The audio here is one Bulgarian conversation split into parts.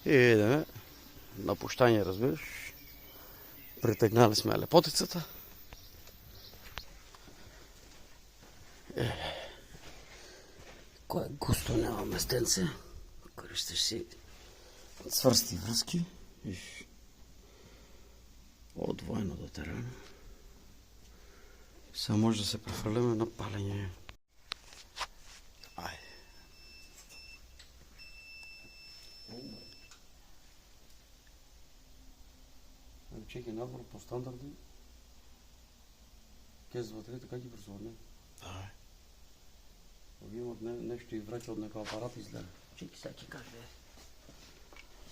И идеме на пущање, разбираш. Притегнали сме лепотицата. Кое густо нема местенце. Користиш си цврсти връзки. Одвоено до терена. Сега може да се префрлиме на палење. Ајде. Чекай, надвор по стандарди. Кез 2-3, така ги пресурне. Да. Ови имат нещо и враќа од некој апарат изгледа. Чекай, сега ќе каже.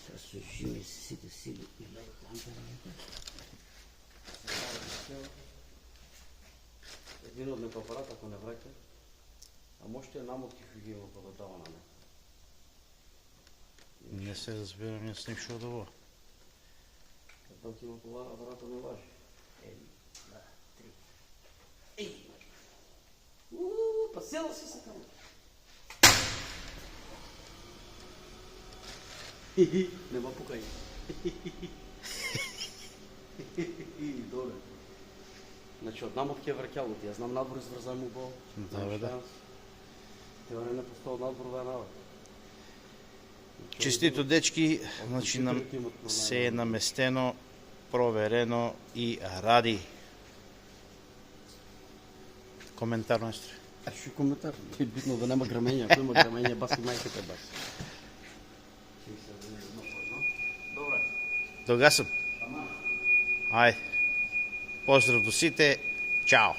Сега се жими сите сили и легот амперите. Един од некој апарат, ако не враќа, а може е намотки ги има податава на него. Не се разбирам, не снимаш од ово. Там ти има това апарата не важи. 1, 2, 3. Ей! Па села си се там. Нема пукај. Добре. Значи од намотки е враќало ти. Ја знам надвор изврзам му бол. Да, бе, да. Теорија не постои од надвор да нава. Честито, дечки, значи се е наместено, проверено и ради. Коментар најстри. Шо коментар? Битно да нема грамење, ако има грамење, баси мајката бас. Добре. Догасам. Ајде. Поздрав до сите. Чао.